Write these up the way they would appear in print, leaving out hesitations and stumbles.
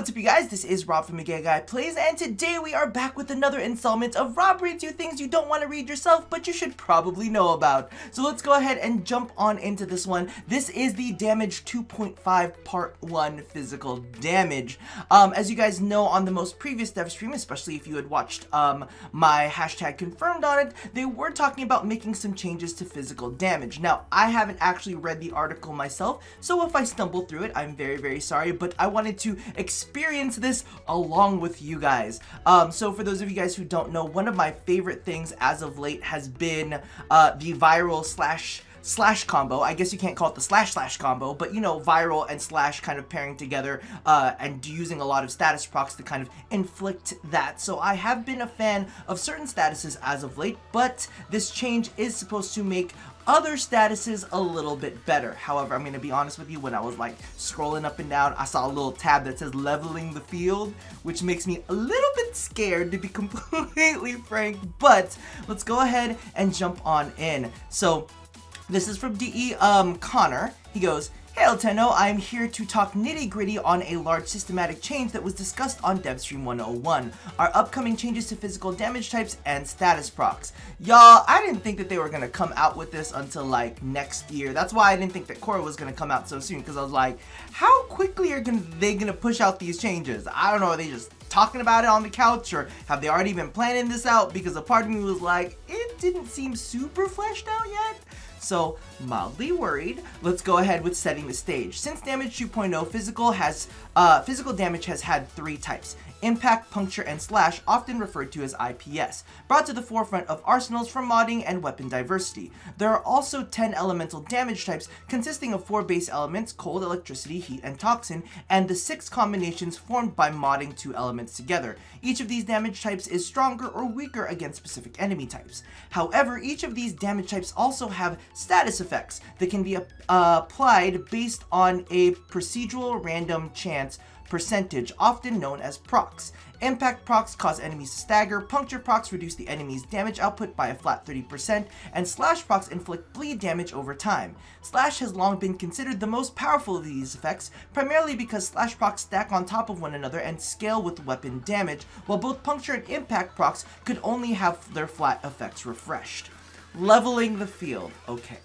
What's up, you guys? This is Rob from vYyVME, and today we are back with another installment of Rob reads you things you don't want to read yourself, but you should probably know about. So let's go ahead and jump on into this one. This is the Damage 2.5 Part 1 Physical Damage. As you guys know, on the most previous dev stream, especially if you had watched my hashtag confirmed on it, they were talking about making some changes to physical damage. Now, I haven't actually read the article myself, so if I stumble through it, I'm very, very sorry, but I wanted to experience this along with you guys. So for those of you guys who don't know, one of my favorite things as of late has been the viral slash combo. I guess you can't call it the slash combo, but you know, viral and slash kind of pairing together and using a lot of status procs to kind of inflict that. So I have been a fan of certain statuses as of late, but this change is supposed to make other statuses a little bit better. However, I'm gonna be honest with you, when I was like scrolling up and down, I saw a little tab that says leveling the field, which makes me a little bit scared, to be completely frank, but let's go ahead and jump on in. So this is from DE Connor. He goes, "Hey Tenno, I'm here to talk nitty-gritty on a large systematic change that was discussed on DevStream 101. Our upcoming changes to physical damage types and status procs." Y'all, I didn't think that they were gonna come out with this until like next year. That's why I didn't think that Korra was gonna come out so soon, because I was like, how quickly are they gonna push out these changes? I don't know, are they just talking about it on the couch, or have they already been planning this out? Because a part of me was like, it didn't seem super fleshed out yet. So, mildly worried. Let's go ahead with setting the stage. Since Damage 2.0, physical damage has had three types: impact, puncture, and slash, often referred to as IPS, brought to the forefront of arsenals for modding and weapon diversity. There are also 10 elemental damage types, consisting of 4 base elements: cold, electricity, heat, and toxin, and the 6 combinations formed by modding 2 elements together. Each of these damage types is stronger or weaker against specific enemy types. However, each of these damage types also have status effects that can be applied based on a procedural random chance percentage, often known as procs. Impact procs cause enemies to stagger, puncture procs reduce the enemy's damage output by a flat 30%, and slash procs inflict bleed damage over time. Slash has long been considered the most powerful of these effects, primarily because slash procs stack on top of one another and scale with weapon damage, while both puncture and impact procs could only have their flat effects refreshed. Leveling the field. Okay,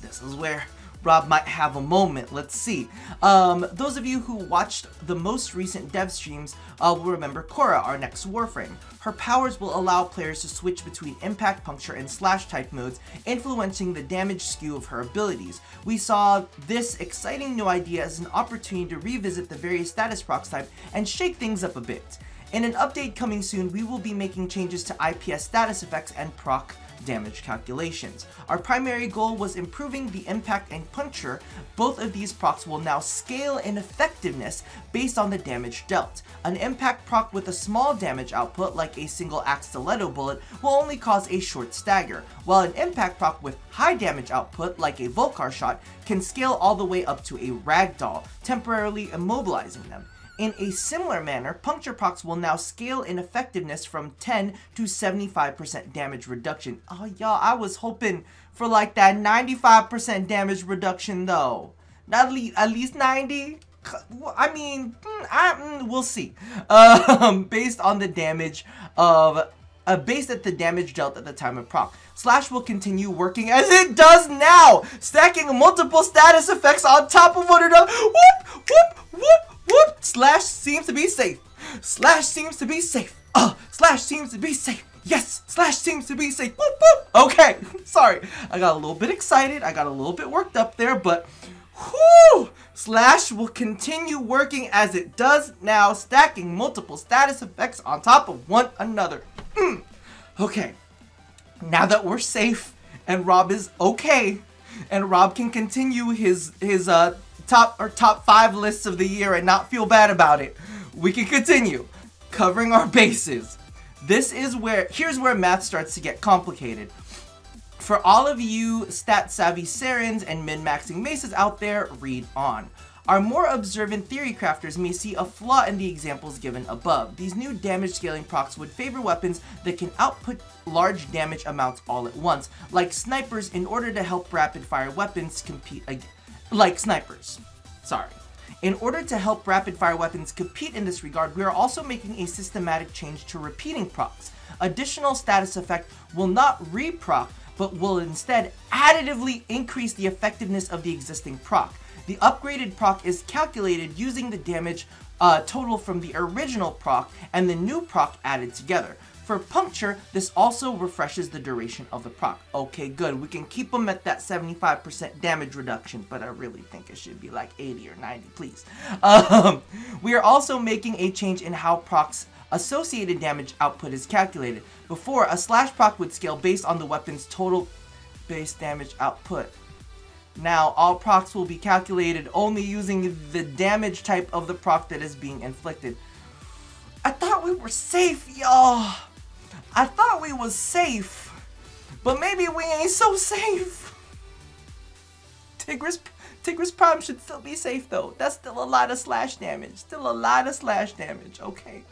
this is where Rob might have a moment. Let's see. Those of you who watched the most recent dev streams will remember Korra, our next Warframe. Her powers will allow players to switch between impact, puncture, and slash type modes, influencing the damage skew of her abilities. We saw this exciting new idea as an opportunity to revisit the various status procs type and shake things up a bit. In an update coming soon, we will be making changes to IPS status effects and proc damage calculations. Our primary goal was improving the impact and puncture. Both of these procs will now scale in effectiveness based on the damage dealt. An impact proc with a small damage output, like a single axe stiletto bullet, will only cause a short stagger, while an impact proc with high damage output, like a Volcar shot, can scale all the way up to a ragdoll, temporarily immobilizing them. In a similar manner, puncture procs will now scale in effectiveness from 10 to 75% damage reduction. Oh y'all, I was hoping for like that 95% damage reduction though. Not at least 90? I mean, we'll see. Based on the damage of based at the damage dealt at the time of proc. Slash will continue working as it does now, stacking multiple status effects on top of one another. Whoop, whoop, whoop, whoop. Slash seems to be safe. Slash seems to be safe. Slash seems to be safe. Yes, Slash seems to be safe. Whoop, whoop. Okay, sorry. I got a little bit excited. I got a little bit worked up there, but whoo! Slash will continue working as it does now, stacking multiple status effects on top of one another. Okay, now that we're safe and Rob is okay, and Rob can continue his top 5 lists of the year and not feel bad about it, we can continue covering our bases. Here's where math starts to get complicated. For all of you stat-savvy Sarens and min-maxing Mesas out there, read on. Our more observant theory crafters may see a flaw in the examples given above. These new damage scaling procs would favor weapons that can output large damage amounts all at once, like snipers, in order to help rapid-fire weapons compete like snipers. Sorry. In order to help rapid-fire weapons compete in this regard, we are also making a systematic change to repeating procs. Additional status effect will not re-proc, but will instead additively increase the effectiveness of the existing proc. The upgraded proc is calculated using the damage total from the original proc and the new proc added together. For puncture, this also refreshes the duration of the proc. Okay, good. We can keep them at that 75% damage reduction, but I really think it should be like 80 or 90, please. We are also making a change in how proc's associated damage output is calculated. Before, a slash proc would scale based on the weapon's total base damage output. Now, all procs will be calculated only using the damage type of the proc that is being inflicted. I thought we were safe, y'all. I thought we was safe, but maybe we ain't so safe. Tigris Prime should still be safe though. That's still a lot of slash damage. Still a lot of slash damage, okay.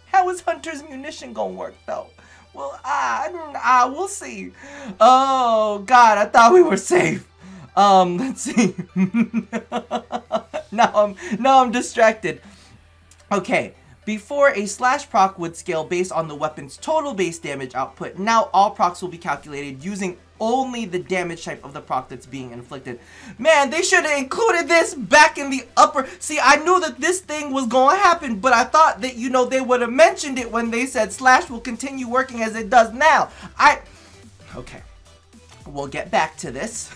How is Hunter's munition gonna work though? Well, we'll see. Oh God, I thought we were safe. Let's see. now I'm distracted. Okay. Before, a slash proc would scale based on the weapon's total base damage output. Now all procs will be calculated using only the damage type of the proc that's being inflicted. Man, they should have included this back in the upper. See, I knew that this thing was going to happen, but I thought that, you know, they would have mentioned it when they said slash will continue working as it does now. Okay. We'll get back to this.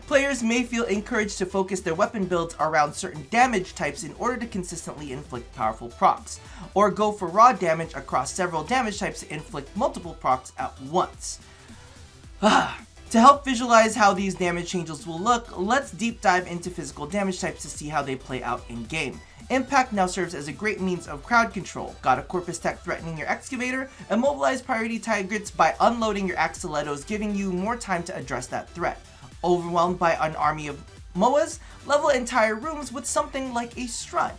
Players may feel encouraged to focus their weapon builds around certain damage types in order to consistently inflict powerful procs, or go for raw damage across several damage types to inflict multiple procs at once. To help visualize how these damage changes will look, let's deep dive into physical damage types to see how they play out in game. Impact now serves as a great means of crowd control. Got a Corpus Tech threatening your excavator? Immobilize priority targets by unloading your stilettos, giving you more time to address that threat. Overwhelmed by an army of MOAs? Level entire rooms with something like a Strun.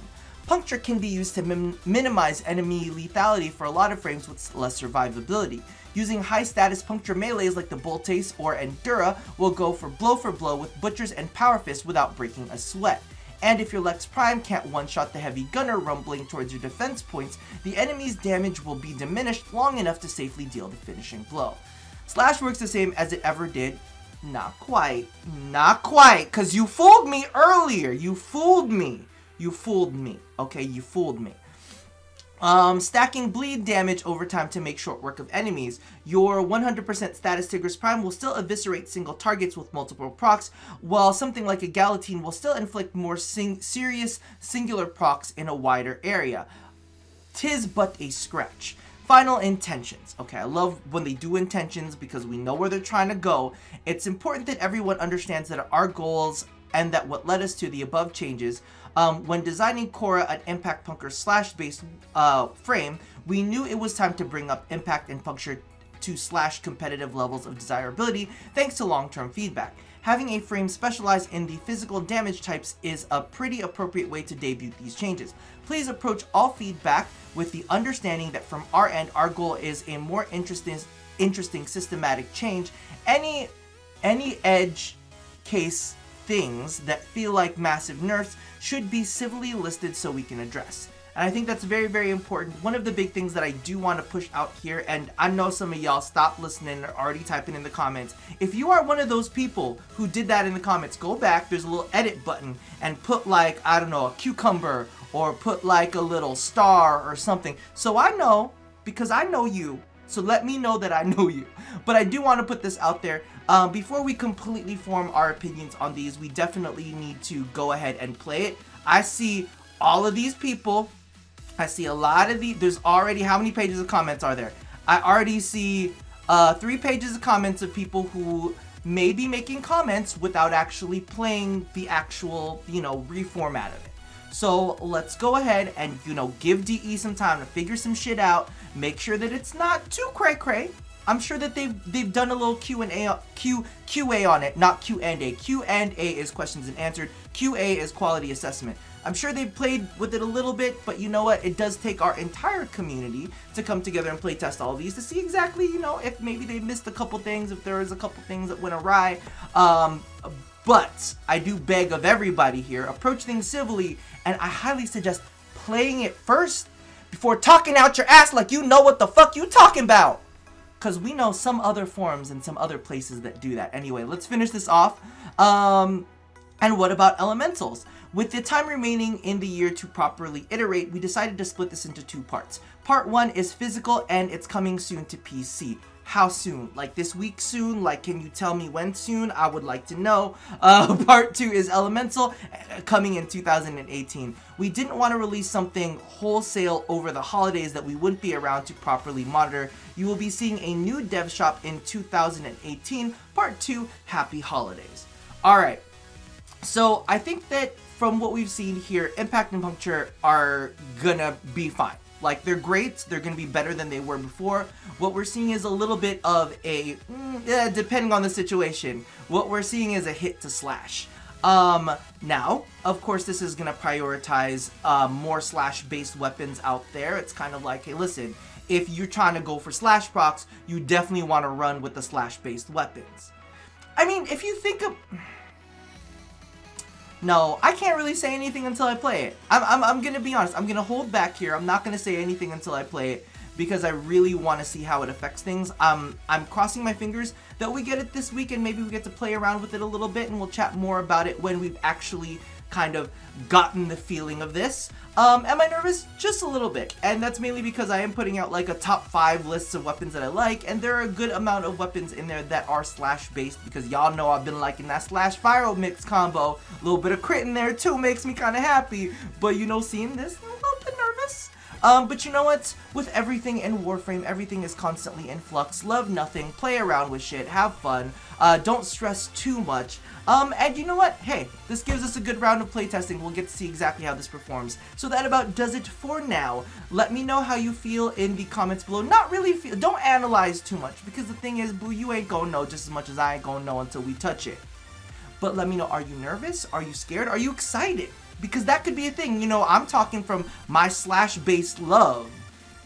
Puncture can be used to minimize enemy lethality for a lot of frames with less survivability. Using high status puncture melees like the Boltace or Endura will go for blow with Butchers and Power Fist without breaking a sweat. And if your Lex Prime can't one-shot the heavy gunner rumbling towards your defense points, the enemy's damage will be diminished long enough to safely deal the finishing blow. Slash works the same as it ever did. Not quite. Not quite, because you fooled me earlier. You fooled me. You fooled me. Okay, you fooled me. Stacking bleed damage over time to make short work of enemies. Your 100% status Tigris Prime will still eviscerate single targets with multiple procs, while something like a Galatine will still inflict more serious singular procs in a wider area. 'Tis but a scratch. Final intentions. Okay, I love when they do intentions because we know where they're trying to go. It's important that everyone understands that our goals and that what led us to the above changes. When designing Korra an Impact Punker slash based frame, we knew it was time to bring up Impact and Puncture to slash competitive levels of desirability thanks to long-term feedback. Having a frame specialized in the physical damage types is a pretty appropriate way to debut these changes. Please approach all feedback with the understanding that from our end, our goal is a more interesting systematic change. Any edge case things that feel like massive nerfs should be civilly listed so we can address. And I think that's very, very important. One of the big things that I do want to push out here, and I know some of y'all stopped listening or already typing in the comments. If you are one of those people who did that in the comments, go back, there's a little edit button, and put like, I don't know, a cucumber, or put like a little star or something. So I know, because I know you, so let me know that I know you. But I do want to put this out there. Before we completely form our opinions on these, we definitely need to go ahead and play it. I see all of these people. I see a lot of these. There's already, how many pages of comments are there? I already see 3 pages of comments of people who may be making comments without actually playing the actual, you know, reformat of it. So let's go ahead and, you know, give DE some time to figure some shit out. Make sure that it's not too cray-cray. I'm sure that they've done a little QA on it, not Q&A. Q&A is questions and answered. QA is quality assessment. I'm sure they've played with it a little bit, but you know what? It does take our entire community to come together and play test all of these to see exactly, you know, if maybe they missed a couple things, if there was a couple things that went awry. But I do beg of everybody here, approach things civilly, and I highly suggest playing it first before talking out your ass like you know what the fuck you talking about. Because we know some other forums and some other places that do that. Anyway, let's finish this off. And what about elementals? With the time remaining in the year to properly iterate, we decided to split this into 2 parts. Part 1 is physical, and it's coming soon to PC. How soon? Like this week soon? Like, can you tell me when soon? I would like to know. Part 2 is elemental, coming in 2018. We didn't want to release something wholesale over the holidays that we wouldn't be around to properly monitor. You will be seeing a new dev shop in 2018. Part 2, happy holidays. Alright, so I think that from what we've seen here, Impact and Puncture are gonna be fine. Like, they're great, they're gonna be better than they were before. What we're seeing is a little bit of a, depending on the situation, what we're seeing is a hit to slash. Now, of course, this is gonna prioritize more slash-based weapons out there. It's kind of like, hey, listen, if you're trying to go for slash procs, you definitely want to run with the slash-based weapons. I mean, if you think of... No, I can't really say anything until I play it. I'm gonna be honest. I'm gonna hold back here. I'm not gonna say anything until I play it because I really want to see how it affects things. I'm crossing my fingers that we get it this week and maybe we get to play around with it a little bit, and we'll chat more about it when we've actually kind of gotten the feeling of this. Am I nervous? Just a little bit, and that's mainly because I am putting out like a top 5 lists of weapons that I like, and there are a good amount of weapons in there that are slash based because y'all know I've been liking that slash viral mix combo. A little bit of crit in there too makes me kind of happy, but you know, seeing this, I'm a little bit nervous. But you know what? With everything in Warframe, everything is constantly in flux. Love nothing, play around with shit, have fun, don't stress too much. And you know what? Hey, this gives us a good round of playtesting. We'll get to see exactly how this performs. So that about does it for now. Let me know how you feel in the comments below. Not really feel, don't analyze too much, because the thing is, boo, you ain't gonna know just as much as I ain't gonna know until we touch it. But let me know, are you nervous? Are you scared? Are you excited? Because that could be a thing. You know, I'm talking from my slash-based love.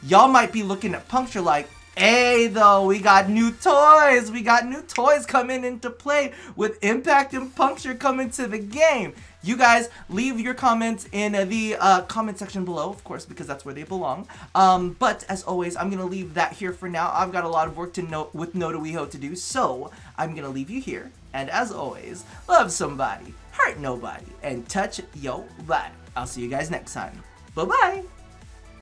Y'all might be looking at Puncture like, hey, though, we got new toys. We got new toys coming into play with Impact and Puncture coming to the game. You guys, leave your comments in the comment section below, of course, because that's where they belong. But as always, I'm going to leave that here for now. I've got a lot of work with No to WeHo to do, so I'm going to leave you here. And as always, love somebody, hurt nobody, and touch yo body. I'll see you guys next time. Bye-bye.